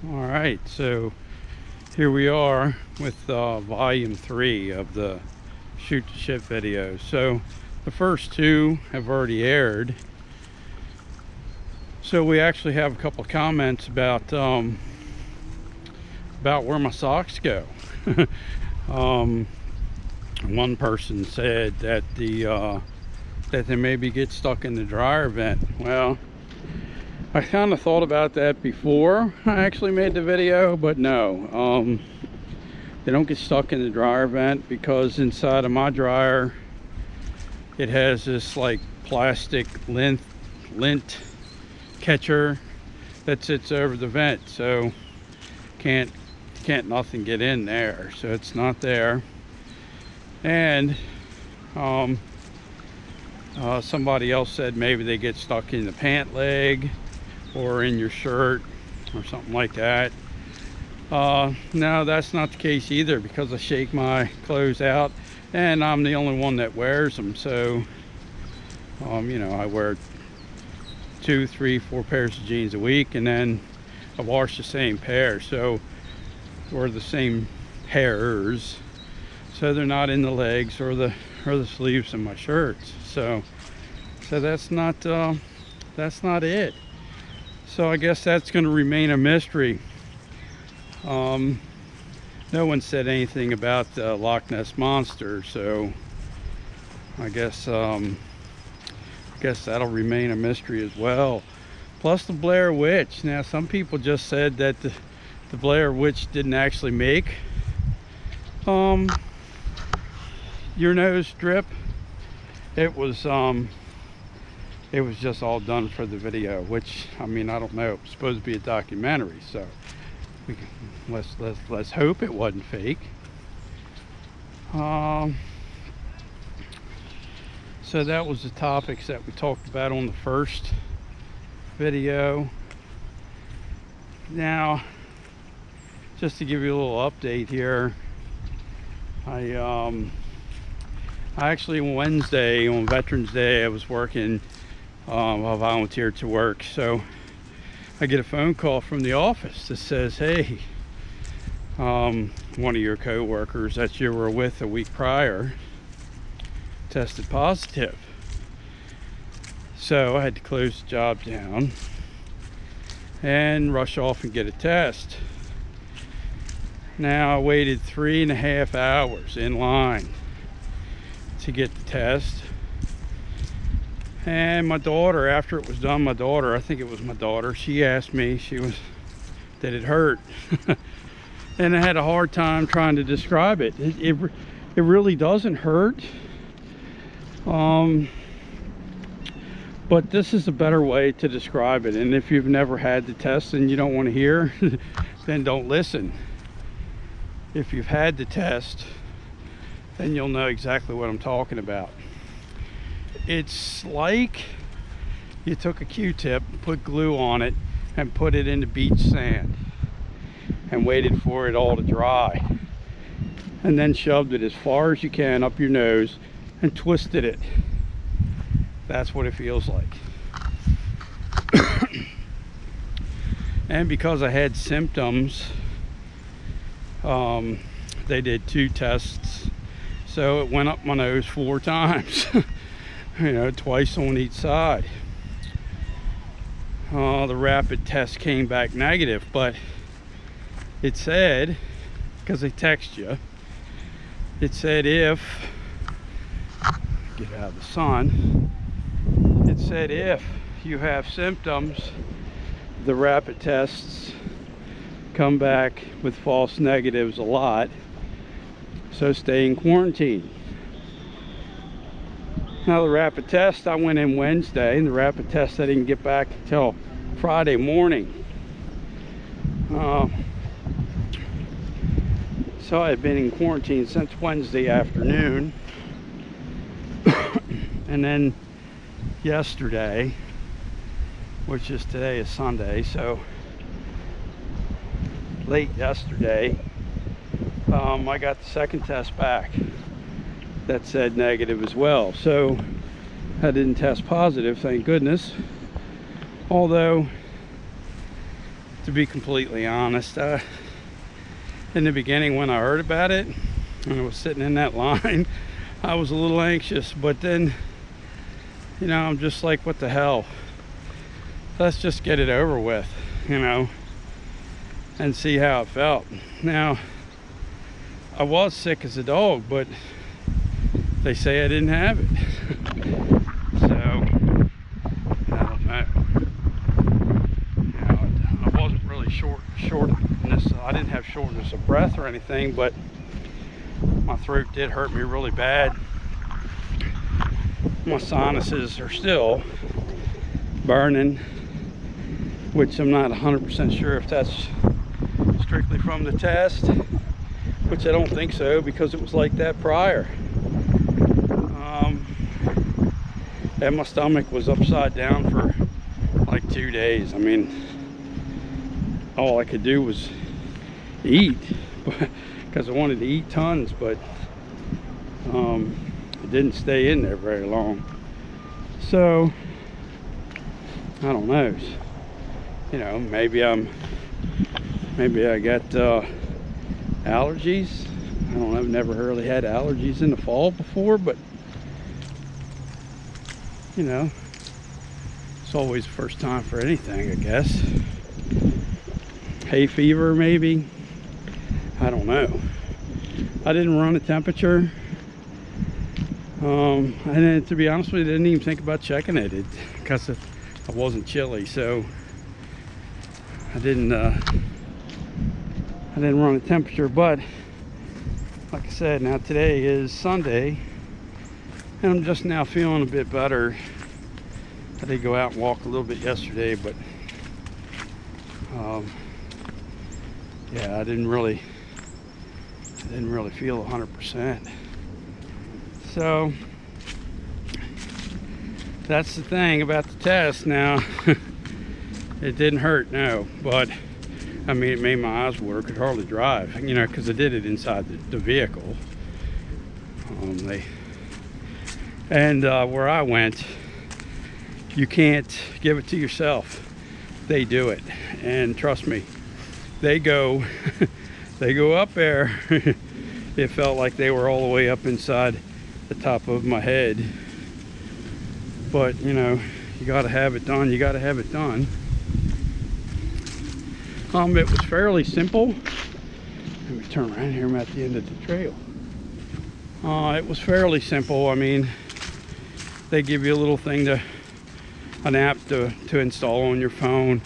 All right, so here we are with volume 3 of the Shoot the Shit video. So the first two have already aired. So we actually have a couple of comments about where my socks go. One person said that that they maybe get stuck in the dryer vent. Well, I kind of thought about that before I actually made the video, but no, they don't get stuck in the dryer vent because inside of my dryer it has this like plastic lint catcher that sits over the vent, so can't nothing get in there, so it's not there. And somebody else said maybe they get stuck in the pant leg or in your shirt or something like that. No, that's not the case either, because I shake my clothes out and I'm the only one that wears them. So you know, I wear 2, 3, 4 pairs of jeans a week, and then I wash the same pair, so or the same pairs, so they're not in the legs or the sleeves of my shirts. So that's not it. So I guess that's going to remain a mystery. No one said anything about the Loch Ness Monster, so I guess that'll remain a mystery as well. Plus the Blair Witch. Now some people just said that the Blair Witch didn't actually make your nose drip. It was just all done for the video, which, I mean, I don't know, it's supposed to be a documentary, so let's hope it wasn't fake. So that was the topics that we talked about on the first video. Now, just to give you a little update here, I actually on Wednesday, on Veterans Day, I was working. I volunteered to work, so I get a phone call from the office that says, hey, one of your co-workers that you were with a week prior tested positive. So I had to close the job down and rush off and get a test. Now I waited 3.5 hours in line to get the test. And my daughter, after it was done, I think it was my daughter, she asked me, that it hurt. And I had a hard time trying to describe it. It really doesn't hurt. But this is a better way to describe it. And if you've never had the test and you don't want to hear, then don't listen. If you've had the test, then you'll know exactly what I'm talking about. It's like you took a Q-tip, put glue on it, and put it into beach sand and waited for it all to dry, and then shoved it as far as you can up your nose and twisted it. That's what it feels like. And because I had symptoms, they did 2 tests, so it went up my nose 4 times. You know, twice on each side. The rapid test came back negative, but it said, because they text you, it said if, get out of the sun, it said if you have symptoms, the rapid tests come back with false negatives a lot, so stay in quarantine. Now the rapid test, I went in Wednesday, and the rapid test I didn't get back until Friday morning. So I had been in quarantine since Wednesday afternoon. And then yesterday, which is today is Sunday, so late yesterday, I got the second test back that said negative as well. So I didn't test positive, thank goodness. Although to be completely honest. In the beginning, when I heard about it, and I was sitting in that line, I was a little anxious, but then, you know, I'm just like, what the hell? Let's just get it over with, you know, and see how it felt. Now, I was sick as a dog, but they say I didn't have it. So, I don't know. You know, I wasn't really shortness. I didn't have shortness of breath or anything, but my throat did hurt me really bad. My sinuses are still burning, which I'm not 100% sure if that's strictly from the test, which I don't think so, because it was like that prior. And my stomach was upside down for like 2 days. I mean, all I could do was eat, because I wanted to eat tons, but it didn't stay in there very long. So I don't know, you know, maybe I got allergies. I don't know, I've never really had allergies in the fall before, but you know, it's always the first time for anything, I guess. Hay fever, maybe. I don't know. I didn't run a temperature. And then, to be honest with you, I didn't even think about checking it, because I wasn't chilly, so I didn't run a temperature. But like I said, now today is Sunday, and I'm just now feeling a bit better. I did go out and walk a little bit yesterday, but yeah, I didn't really feel 100%. So that's the thing about the test. Now, it didn't hurt, no, but I mean, it made my eyes water. I could hardly drive, you know, because I did it inside the vehicle. Where I went, you can't give it to yourself. They do it, and trust me, they go up there. It felt like they were all the way up inside the top of my head. But you know, you got to have it done. You got to have it done. It was fairly simple. Let me turn around here. I'm at the end of the trail. It was fairly simple. I mean, they give you a little thing, an app to install on your phone,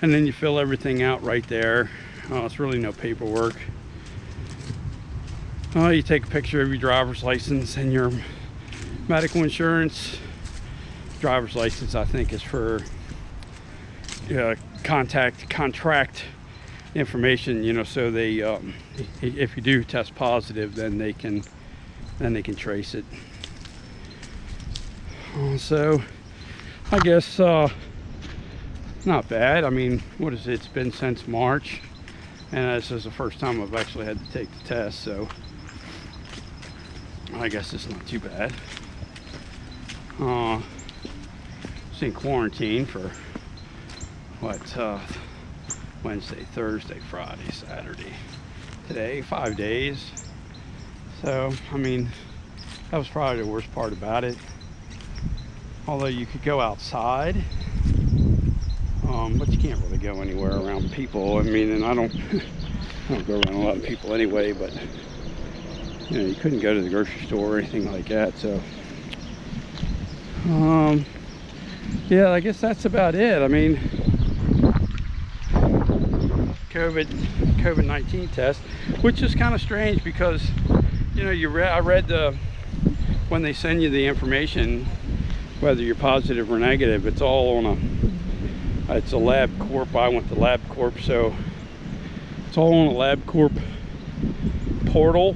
and then you fill everything out right there. It's really no paperwork. You take a picture of your driver's license and your medical insurance. Driver's license, I think, is for contract information, you know, so they if you do test positive, then they can trace it. So I guess not bad. I mean, what is it? It's been since March, and this is the first time I've actually had to take the test, so I guess it's not too bad. I was in quarantine for what, Wednesday, Thursday, Friday, Saturday, today, 5 days. So I mean, that was probably the worst part about it. Although you could go outside, but you can't really go anywhere around people. I mean, and I don't go around a lot of people anyway, but you know, you couldn't go to the grocery store or anything like that. So yeah, I guess that's about it. I mean, COVID-19 test, which is kind of strange, because you know, I read when they send you the information, whether you're positive or negative, it's all on it's a LabCorp. I went to LabCorp, so it's all on a LabCorp portal.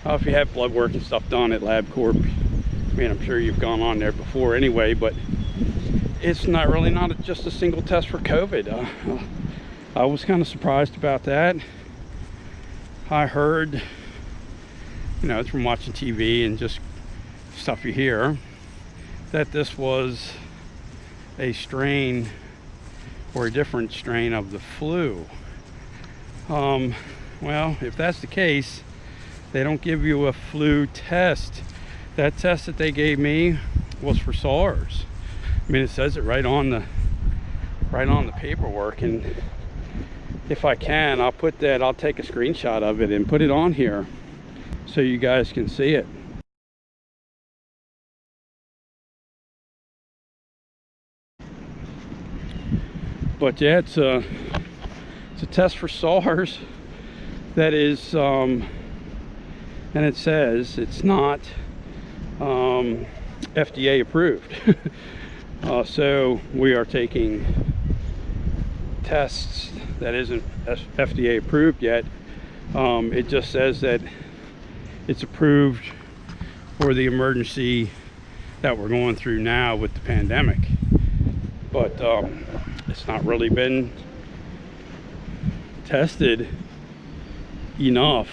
If you have blood work and stuff done at LabCorp, I mean, I'm sure you've gone on there before anyway, but it's not just a single test for COVID. I was kind of surprised about that. I heard, you know, from watching TV and just stuff you hear, that this was a strain or a different strain of the flu. Well, if that's the case, they don't give you a flu test. That test that they gave me was for SARS. I mean, it says it right on the paperwork, and if I can, I'll take a screenshot of it and put it on here so you guys can see it. But yeah, it's a test for SARS that is, and it says it's not FDA approved. So we are taking tests that isn't FDA approved yet. It just says that it's approved for the emergency that we're going through now with the pandemic, but it's not really been tested enough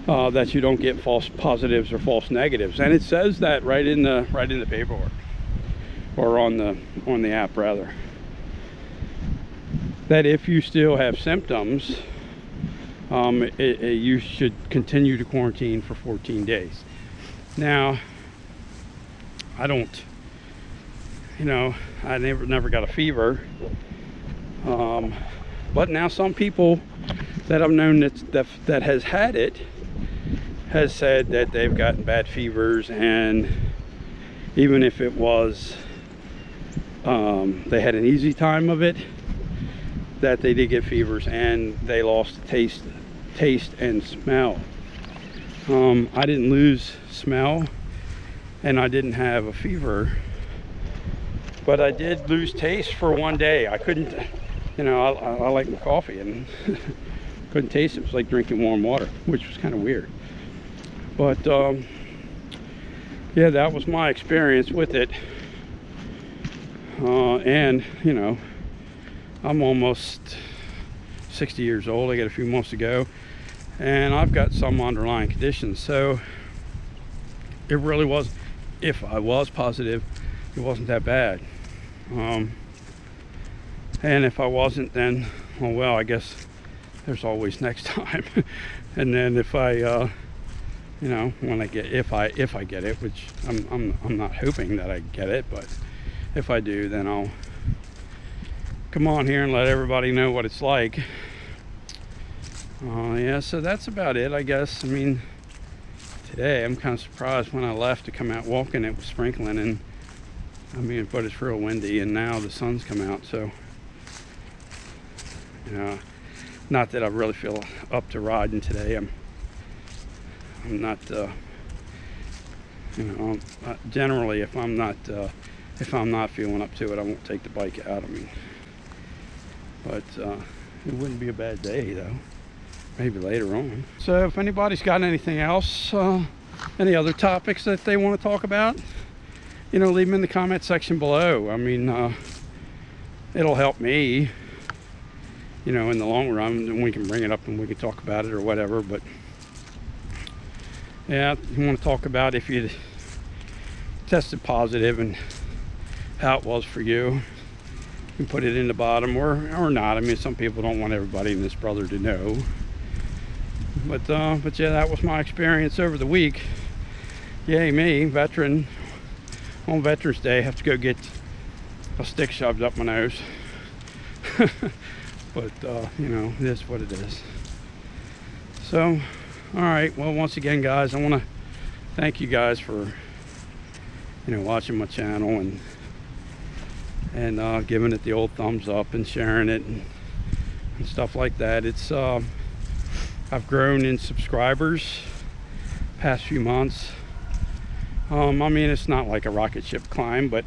that you don't get false positives or false negatives, and it says that right in the paperwork, or on the app rather, that if you still have symptoms, you should continue to quarantine for 14 days. Now, I don't, I never got a fever, but now some people that I've known that has had it has said that they've gotten bad fevers, and even if it was they had an easy time of it, that they did get fevers and they lost taste and smell. I didn't lose smell and I didn't have a fever, but I did lose taste for one day. I couldn't, I like my coffee and couldn't taste it. It was like drinking warm water, which was kind of weird. But yeah, that was my experience with it. And I'm almost 60 years old. I got a few months to go, and I've got some underlying conditions, so it really was, if I was positive, it wasn't that bad. And if I wasn't, then well, I guess there's always next time. And then if I when I get, if I get it, which I'm not hoping that I get it, but if I do, then I'll come on here and let everybody know what it's like. Yeah, so that's about it, I guess. I mean, today I'm kind of surprised when I left to come out walking, it was sprinkling, and but it's real windy, and now the sun's come out, so not that I really feel up to riding today. I'm not generally, if I'm not feeling up to it, I won't take the bike out. But it wouldn't be a bad day though, maybe later on. So if anybody's got anything else, any other topics that they want to talk about, leave them in the comment section below. I mean, it'll help me, in the long run, and we can bring it up and we can talk about it or whatever. But yeah, you want to talk about if you tested positive and how it was for you, you can put it in the bottom or not. I mean, some people don't want everybody in this brother to know, but yeah, that was my experience over the week. Yay me, veteran, on Veterans Day, have to go get a stick shoved up my nose. But it is what it is. So all right, well, once again, guys, I want to thank you guys for watching my channel and giving it the old thumbs up and sharing it and stuff like that. It's I've grown in subscribers past few months. I mean, it's not like a rocket ship climb, but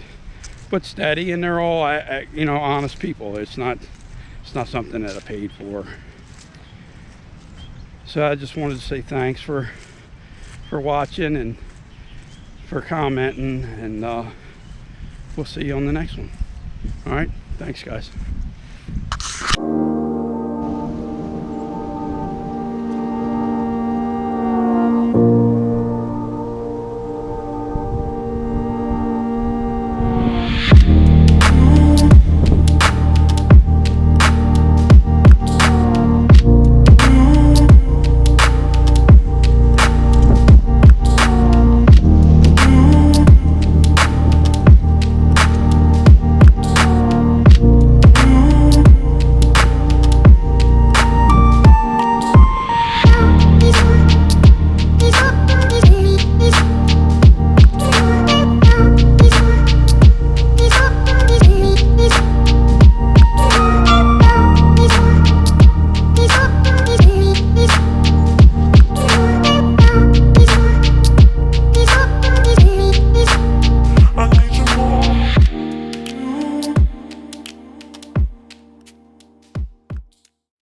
steady, and they're all honest people. It's not something that I paid for. So I just wanted to say thanks for watching and for commenting, and we'll see you on the next one. All right, thanks guys.